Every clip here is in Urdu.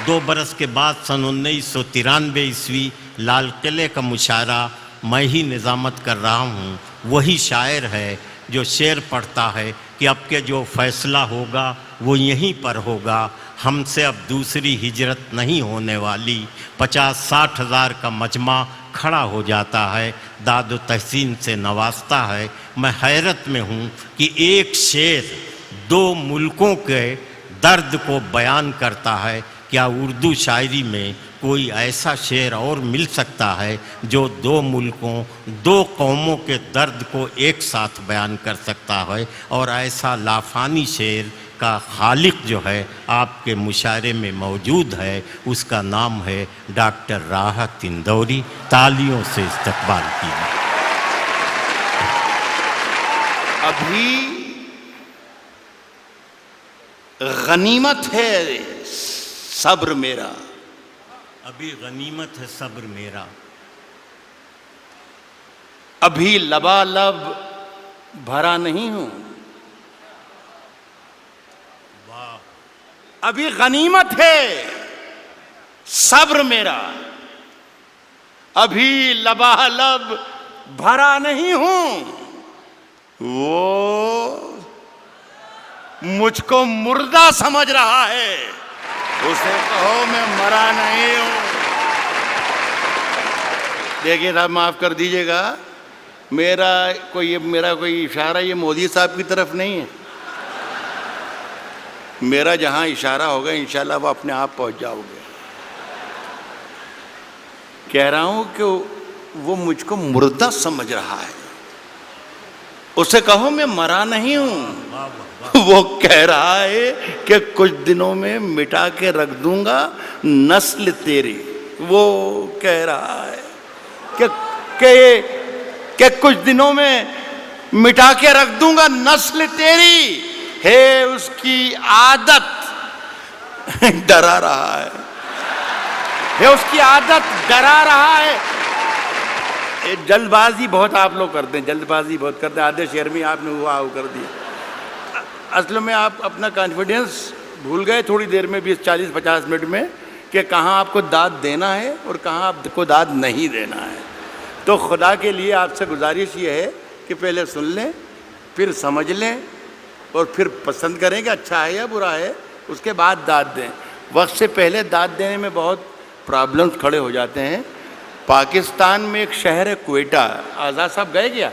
2 برس کے بعد سن 1993 عیسوی لال قلعے کا مشاعرہ میں ہی نظامت کر رہا ہوں. وہی شاعر ہے جو شعر پڑھتا ہے کہ اب کے جو فیصلہ ہوگا وہ یہیں پر ہوگا. ہم سے اب دوسری ہجرت نہیں ہونے والی. 50-60 ہزار کا مجمع کھڑا ہو جاتا ہے, داد و تحسین سے نوازتا ہے. میں حیرت میں ہوں کہ ایک شعر 2 ملکوں کے درد کو بیان کرتا ہے. کیا اردو شاعری میں کوئی ایسا شعر اور مل سکتا ہے جو 2 ملکوں 2 قوموں کے درد کو ایک ساتھ بیان کر سکتا ہے؟ اور ایسا لافانی شعر کا خالق جو ہے آپ کے مشاعرے میں موجود ہے, اس کا نام ہے ڈاکٹر راحت اندوری. تالیوں سے استقبال کیجیے. ابھی غنیمت ہے صبر میرا. ابھی غنیمت ہے صبر میرا. ابھی لبالب بھرا نہیں ہوں. واہ. ابھی غنیمت ہے صبر میرا. ابھی لبالب بھرا نہیں ہوں. وہ مجھ کو مردہ سمجھ رہا ہے, اسے کہو میں مرا نہیں ہوں. دیکھیے صاحب معاف کر دیجئے گا, میرا کوئی اشارہ یہ مودی صاحب کی طرف نہیں ہے. میرا جہاں اشارہ ہوگا انشاءاللہ وہ اپنے آپ پہنچ جاؤ گے. کہہ رہا ہوں کہ وہ مجھ کو مردہ سمجھ رہا ہے, اسے کہو میں مرا نہیں ہوں. وہ کہہ رہا ہے کہ کچھ دنوں میں مٹا کے رکھ دوں گا نسل تیری. وہ کہہ رہا ہے کہ کچھ دنوں میں مٹا کے رکھ دوں گا نسل تیری. ہے اس کی عادت ڈرا رہا ہے. ہے اس کی عادت ڈرا رہا ہے. جلد بازی بہت آپ لوگ کرتے ہیں, جلد بازی بہت کرتے ہیں. آدھے شعر میں آپ نے ہوا کر دیا. اصل میں آپ اپنا کانفیڈنس بھول گئے تھوڑی دیر میں, 20-40-50 منٹ میں, کہ کہاں آپ کو داد دینا ہے اور کہاں آپ کو داد نہیں دینا ہے. تو خدا کے لیے آپ سے گزارش یہ ہے کہ پہلے سن لیں, پھر سمجھ لیں, اور پھر پسند کریں کہ اچھا ہے یا برا ہے, اس کے بعد داد دیں. وقت سے پہلے داد دینے میں بہت پرابلمز کھڑے ہو جاتے ہیں. پاکستان میں ایک شہر ہے کوئٹہ. آزاد صاحب گئے کیا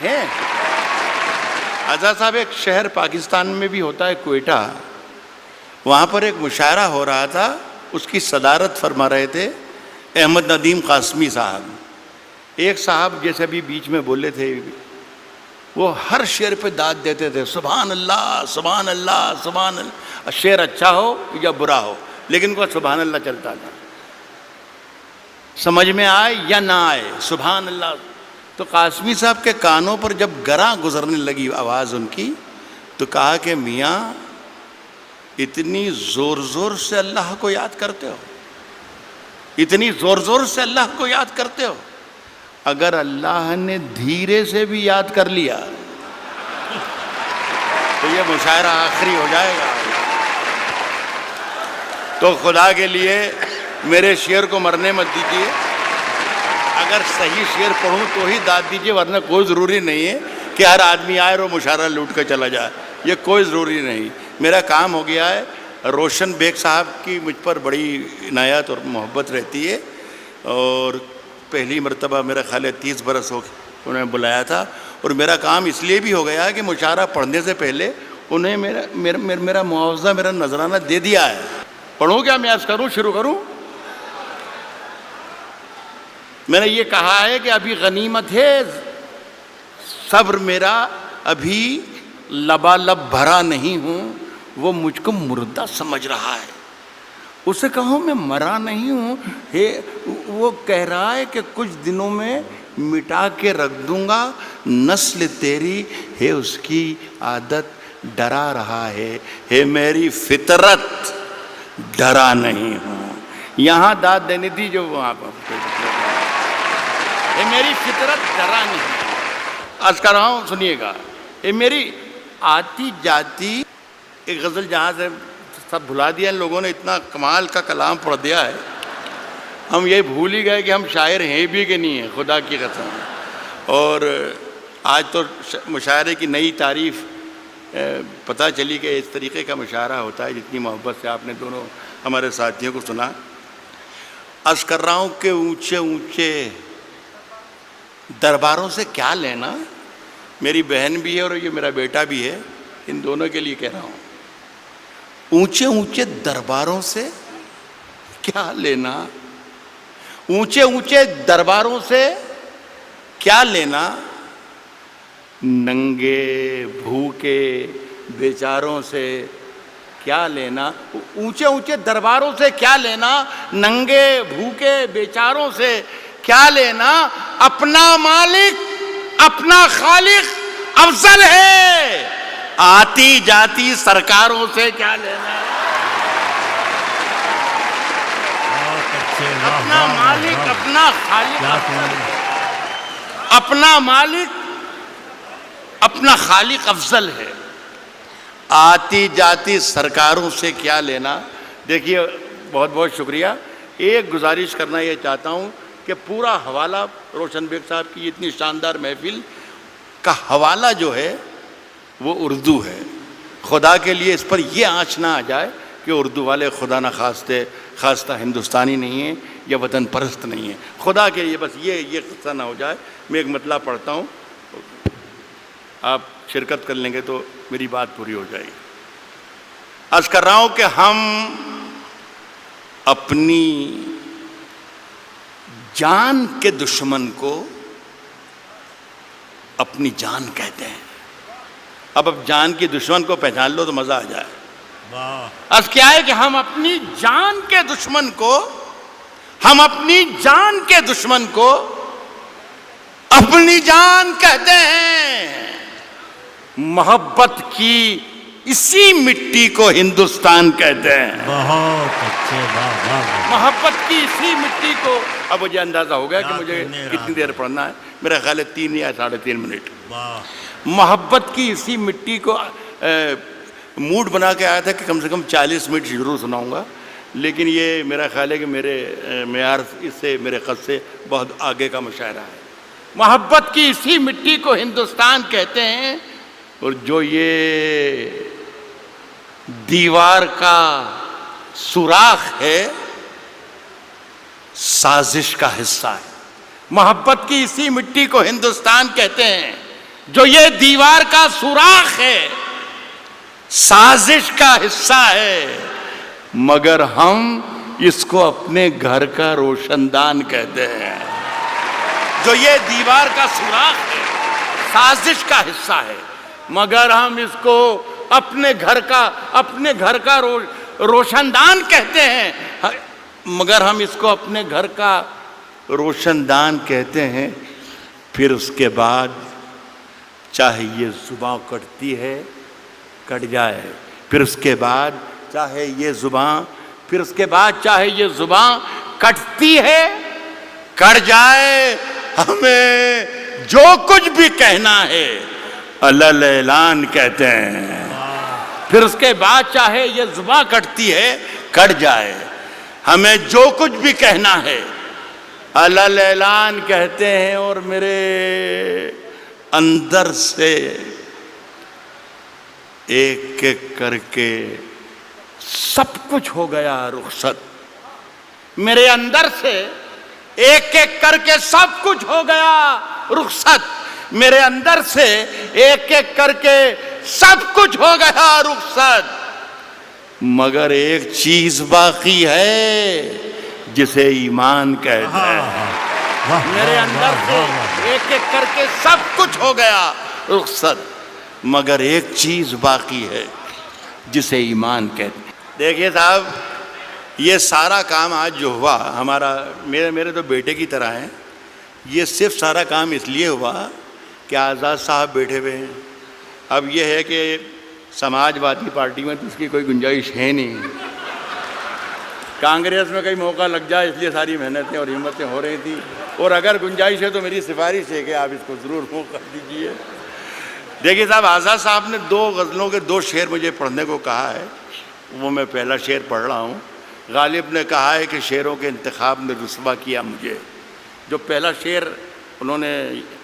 ہیں؟ آزاد صاحب, ایک شہر پاکستان میں بھی ہوتا ہے کوئٹہ. وہاں پر ایک مشاعرہ ہو رہا تھا, اس کی صدارت فرما رہے تھے احمد ندیم قاسمی صاحب. ایک صاحب جیسے ابھی بیچ میں بولے تھے, وہ ہر شعر پہ داد دیتے تھے, سبحان اللہ سبحان اللہ سبحان اللہ. شعر اچھا ہو یا برا ہو, لیکن وہ سبحان اللہ چلتا تھا. سمجھ میں آئے یا نہ آئے, سبحان اللہ. تو قاسمی صاحب کے کانوں پر جب گراں گزرنے لگی آواز ان کی, تو کہا کہ میاں اتنی زور زور سے اللہ کو یاد کرتے ہو, اتنی زور زور سے اللہ کو یاد کرتے ہو, اگر اللہ نے دھیرے سے بھی یاد کر لیا تو یہ مشاعرہ آخری ہو جائے گا. تو خدا کے لیے میرے شعر کو مرنے مت دیجیے. اگر صحیح شعر پڑھوں تو ہی داد دیجیے, ورنہ کوئی ضروری نہیں ہے کہ ہر آدمی آئے اور مشاعرہ لوٹ کر چلا جائے. یہ کوئی ضروری نہیں. میرا کام ہو گیا ہے. روشن بیگ صاحب کی مجھ پر بڑی عنایت اور محبت رہتی ہے, اور پہلی مرتبہ میرا خیال ہے 30 برس ہو انہوں نے بلایا تھا. اور میرا کام اس لیے بھی ہو گیا کہ مشاعرہ پڑھنے سے پہلے انہیں میرا معاوضہ, میرا نذرانہ دے دیا ہے. پڑھوں کیا میں عرض کروں, شروع کروں؟ میں نے یہ کہا ہے کہ ابھی غنیمت ہے صبر میرا, ابھی لبالب بھرا نہیں ہوں. وہ مجھ کو مردہ سمجھ رہا ہے, اسے کہوں میں مرا نہیں ہوں. وہ کہہ رہا ہے کہ کچھ دنوں میں مٹا کے رکھ دوں گا نسل تیری. ہے اس کی عادت ڈرا رہا ہے. ہے میری فطرت ڈرا نہیں ہوں. یہاں داد دینی تھی جو وہاں پر. اے میری فطرت ڈرا نہیں. عرض کر رہا ہوں, سنیے گا. اے میری آتی جاتی ایک غزل جہاں سے سب بھلا دیا ان لوگوں نے، اتنا کمال کا کلام پڑھ دیا ہے، ہم یہ بھول ہی گئے کہ ہم شاعر ہیں بھی کہ نہیں ہیں، خدا کی قسم۔ اور آج تو مشاعرے کی نئی تعریف پتہ چلی کہ اس طریقے کا مشاعرہ ہوتا ہے، جتنی محبت سے آپ نے دونوں ہمارے ساتھیوں کو سنا۔ عرض کر رہا ہوں کہ اونچے اونچے درباروں سے کیا لینا، میری بہن بھی ہے اور یہ میرا بیٹا بھی ہے، ان دونوں کے لیے کہہ رہا ہوں، اونچے اونچے درباروں سے کیا لینا، اونچے اونچے درباروں سے کیا لینا، ننگے بھوکے بیچاروں سے کیا لینا، اونچے اونچے درباروں سے کیا لینا، ننگے بھوکے بیچاروں سے کیا لینا، اپنا مالک اپنا خالق افضل ہے، آتی جاتی سرکاروں سے کیا لینا، اپنا مالک اپنا خالق، اپنا مالک اپنا خالق افضل ہے، آتی جاتی سرکاروں سے کیا لینا۔ دیکھیے بہت بہت شکریہ۔ ایک گزارش کرنا یہ چاہتا ہوں کہ پورا حوالہ روشن بیگ صاحب کی اتنی شاندار محفل کا حوالہ جو ہے وہ اردو ہے۔ خدا کے لیے اس پر یہ آنچ نہ آ جائے کہ اردو والے خدا نہ خواستہ ہندوستانی نہیں ہیں یا وطن پرست نہیں ہیں، خدا کے لیے بس یہ قصہ نہ ہو جائے۔ میں ایک مطلب پڑھتا ہوں، آپ شرکت کر لیں گے تو میری بات پوری ہو جائے گی۔ عرض کر رہا ہوں کہ ہم اپنی جان کے دشمن کو اپنی جان کہتے ہیں۔ اب جان کی دشمن کو پہچان لو تو مزہ آ جائے۔ عرض کیا ہے کہ ہم اپنی جان کے دشمن کو، ہم اپنی جان کے دشمن کو اپنی جان کہتے ہیں، محبت کی اسی مٹی کو ہندوستان کہتے ہیں۔ بہت اچھے، محبت کی اسی مٹی کو، اب مجھے اندازہ ہو گیا کہ مجھے کتنی دیر پڑھنا ہے، میرا خیال ہے 3 یا 3.5 منٹ۔ محبت کی اسی مٹی کو موڈ بنا کے آیا تھا کہ کم سے کم 40 منٹ ضرور سناؤں گا، لیکن یہ میرا خیال ہے کہ میرے معیار اس سے، میرے قد سے بہت آگے کا مشاعرہ ہے۔ محبت کی اسی مٹی کو ہندوستان کہتے ہیں، اور جو یہ دیوار کا سوراخ ہے سازش کا حصہ ہے۔ محبت کی اسی مٹی کو ہندوستان کہتے ہیں، جو یہ دیوار کا سوراخ ہے سازش کا حصہ ہے، مگر ہم اس کو اپنے گھر کا روشن دان کہتے ہیں۔ جو یہ دیوار کا سوراخ ہے سازش کا حصہ ہے، مگر ہم اس کو اپنے گھر کا روشن دان کہتے ہیں، مگر ہم اس کو اپنے گھر کا روشن دان کہتے ہیں۔ پھر اس کے بعد چاہے یہ زباں کٹتی ہے کٹ جائے، پھر اس کے بعد چاہے یہ زباں کٹتی ہے کٹ جائے، ہمیں جو کچھ بھی کہنا ہے علل اعلان کہتے ہیں۔ پھر اس کے بعد چاہے یہ زباں کٹتی ہے کٹ جائے، ہمیں جو کچھ بھی کہنا ہے علل اعلان کہتے ہیں۔ اور میرے اندر سے ایک ایک کر کے سب کچھ ہو گیا رخصت، میرے اندر سے ایک ایک کر کے سب کچھ ہو گیا رخصت، میرے اندر سے ایک ایک کر کے سب کچھ ہو گیا رخصت، مگر ایک چیز باقی ہے جسے ایمان کہتے ہیں۔ میرے اندر سے ایک ایک کر کے سب کچھ ہو گیا رخصت، مگر ایک چیز باقی ہے جسے ایمان کہتے ہیں۔ دیکھیے صاحب، یہ سارا کام آج جو ہوا ہمارا، میرے تو بیٹے کی طرح ہیں، یہ صرف سارا کام اس لیے ہوا کہ آزاد صاحب بیٹھے ہوئے ہیں۔ اب یہ ہے کہ سماج وادی پارٹی میں تو اس کی کوئی گنجائش ہے نہیں، کانگریس میں کئی موقع لگ جائے، اس لیے ساری محنتیں اور ہمتیں ہو رہی تھیں، اور اگر گنجائش ہے تو میری سفارش ہے کہ آپ اس کو ضرور موقع دیجیے۔ دیکھیے صاحب، آزاد صاحب نے 2 غزلوں کے 2 شعر مجھے پڑھنے کو کہا ہے، وہ میں پہلا شعر پڑھ رہا ہوں. غالب نے کہا ہے کہ شعروں کے انتخاب نے رسوا کیا مجھے. جو پہلا شعر انہوں نے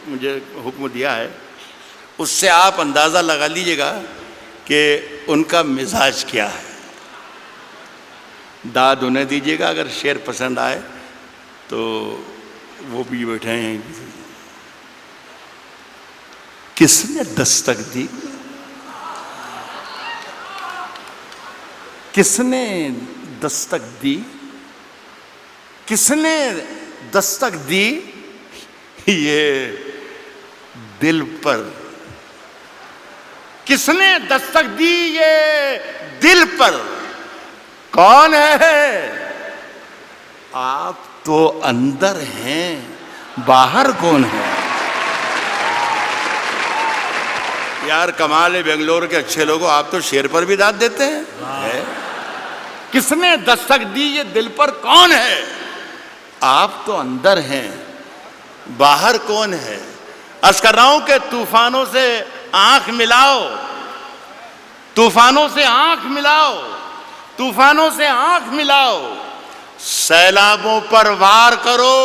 مجھے حکم دیا ہے اس سے آپ اندازہ لگا لیجئے گا کہ ان کا مزاج کیا ہے. داد انہیں دیجئے گا اگر شعر پسند آئے تو وہ بھی بیٹھے ہیں. کس نے دستک دی؟ کس نے دستک دی؟ کس نے دستک دی یہ دل پر؟ کس نے دستک دی یہ دل پر؟ کون ہے؟ آپ تو اندر ہیں، باہر کون ہے؟ یار کمال ہے بنگلور کے اچھے لوگوں، آپ تو شعر پر بھی داد دیتے ہیں. کس نے دستک دی یہ دل پر؟ کون ہے؟ آپ تو اندر ہیں، باہر کون ہے؟ عرض کر رہا ہوں کہ طوفانوں سے آنکھ ملاؤ، طوفانوں سے آنکھ ملاؤ، طوفانوں سے آنکھ ملاؤ، سیلابوں پر وار کرو.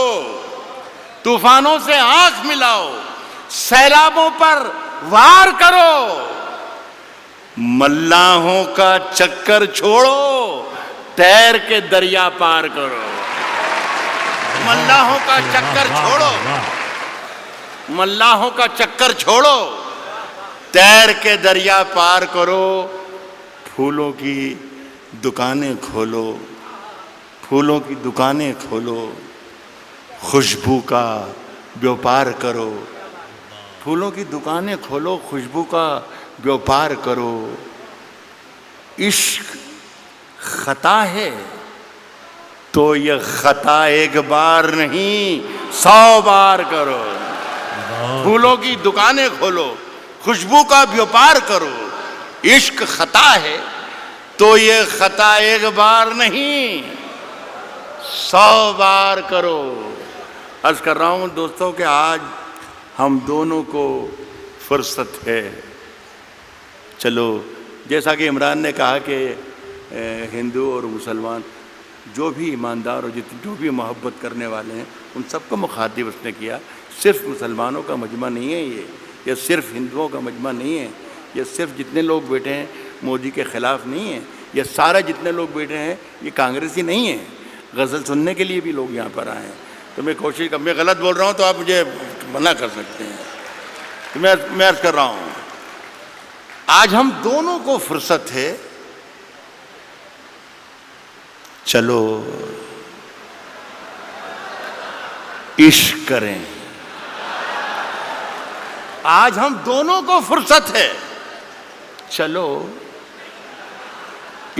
طوفانوں سے آنکھ ملاؤ، سیلابوں پر وار کرو. ملاحوں کا چکر چھوڑو، تیر کے دریا پار کرو. ملاحوں کا چکر چھوڑو، ملاحوں کا چکر چھوڑو، تیر کے دریا پار کرو. پھولوں کی دکانیں کھولو، پھولوں کی دکانیں کھولو، خوشبو کا بیوپار کرو. پھولوں کی دکانیں کھولو، خوشبو کا بیوپار کرو. عشق خطا ہے تو یہ خطا ایک بار نہیں 100 بار کرو. پھولوں کی دکانیں کھولو، خوشبو کا بیوپار کرو. عشق خطا ہے تو یہ خطا ایک بار نہیں 100 بار کرو. عرض کر رہا ہوں دوستوں کہ آج ہم دونوں کو فرصت ہے. چلو جیسا کہ عمران نے کہا کہ ہندو اور مسلمان جو بھی ایماندار اور جو بھی محبت کرنے والے ہیں ان سب کو مخاطب اس نے کیا. صرف مسلمانوں کا مجمع نہیں ہے یہ صرف ہندوؤں کا مجمع نہیں ہے، یہ صرف جتنے لوگ بیٹھے ہیں مودی کے خلاف نہیں ہے، یہ سارے جتنے لوگ بیٹھے ہیں یہ کانگریسی نہیں ہیں. غزل سننے کے لیے بھی لوگ یہاں پر آئے ہیں. تو میں کوشش میں غلط بول رہا ہوں تو آپ مجھے منع کر سکتے ہیں. تو میں عرض کر رہا ہوں آج ہم دونوں کو فرصت ہے. چلو عشق کریں. آج ہم دونوں کو فرصت ہے. چلو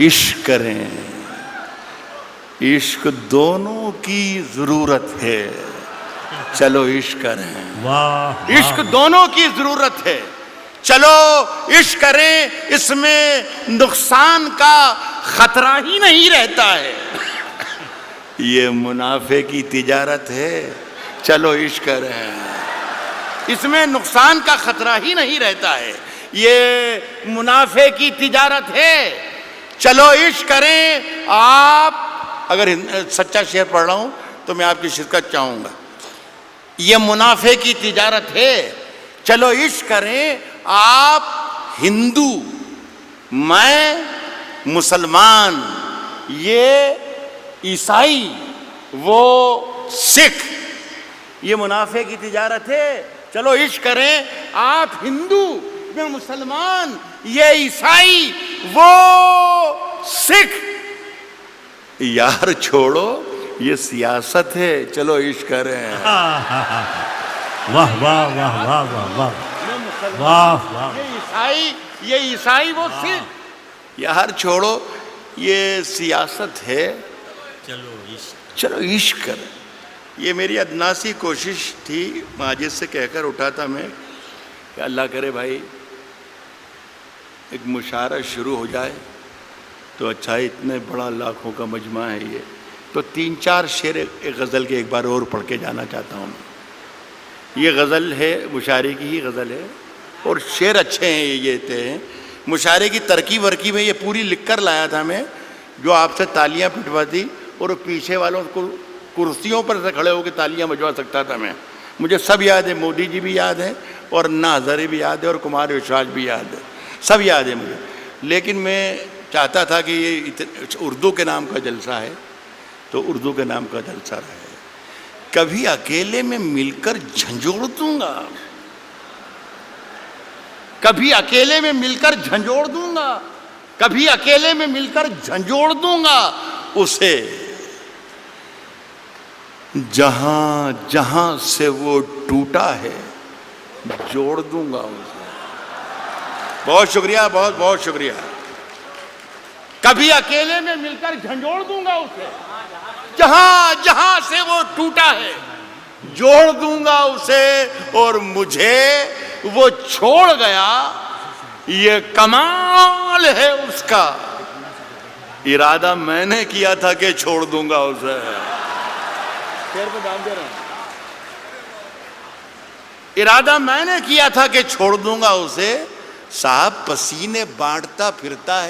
عشق کریں. عشق دونوں کی ضرورت ہے. چلو عشق کریں. عشق دونوں کی ضرورت ہے. چلو عشق کریں. اس میں نقصان کا خطرہ ہی نہیں رہتا ہے. یہ منافع کی تجارت ہے. چلو عشق کریں. اس میں نقصان کا خطرہ ہی نہیں رہتا ہے. یہ منافع کی تجارت ہے. چلو عشق کریں. آپ اگر سچا شعر پڑھ رہا ہوں تو میں آپ کی شرکت چاہوں گا. یہ منافع کی تجارت ہے. چلو عشق کریں. آپ ہندو، میں مسلمان، یہ عیسائی، وہ سکھ. یہ منافع کی تجارت ہے. چلو عشق کریں. آپ ہندو، میں مسلمان، یہ عیسائی، وہ سکھ. یار چھوڑو یہ سیاست ہے. چلو عشق کریں. واہ واہ واہ واہ واہ واہ واہ. یہ عیسائی وہ سکھ. یار چھوڑو یہ سیاست ہے. چلو عشق کریں. یہ میری ادناسی کوشش تھی. ماجد سے کہہ کر اٹھا تھا میں کہ اللہ کرے بھائی ایک مشاعرہ شروع ہو جائے تو اچھا. اتنے بڑا لاکھوں کا مجمع ہے یہ. تو 3-4 شعر ایک غزل کے ایک بار اور پڑھ کے جانا چاہتا ہوں. یہ غزل ہے، مشاعرے کی ہی غزل ہے اور شعر اچھے ہیں. یہ تھے مشاعرے کی ترکیب ورکی میں یہ پوری لکھ کر لایا تھا میں، جو آپ سے تالیاں پٹواتی اور پیچھے والوں کو کرسیوں پر سے کھڑے ہو کے تالیاں بجوا سکتا تھا میں. مجھے سب یاد ہے، مودی جی بھی یاد ہے اور انا ہزارے بھی یاد ہے اور کمار وشواس بھی یاد ہے، سب یاد ہے مجھے. لیکن میں چاہتا تھا کہ یہ اردو کے نام کا جلسہ ہے تو اردو کے نام کا جلسہ رہے. کبھی اکیلے میں مل کر جھنجھوڑ دوں گا، کبھی اکیلے میں مل کر جھنجھوڑ دوں گا، کبھی اکیلے میں مل کر جھنجھوڑ دوں گا اسے، جہاں جہاں سے وہ ٹوٹا ہے جوڑ دوں گا اسے. بہت شکریہ، بہت بہت شکریہ. کبھی اکیلے میں مل کر جھنجھوڑ دوں گا اسے، جہاں جہاں سے وہ ٹوٹا ہے جوڑ دوں گا اسے، اور مجھے وہ چھوڑ گیا یہ کمال ہے اس کا، ارادہ میں نے کیا تھا کہ چھوڑ دوں گا اسے. شعر پہ دام دے رہا ہوں. ارادہ میں نے کیا تھا کہ چھوڑ دوں گا اسے، صاحب پسینے بانٹتا پھرتا ہے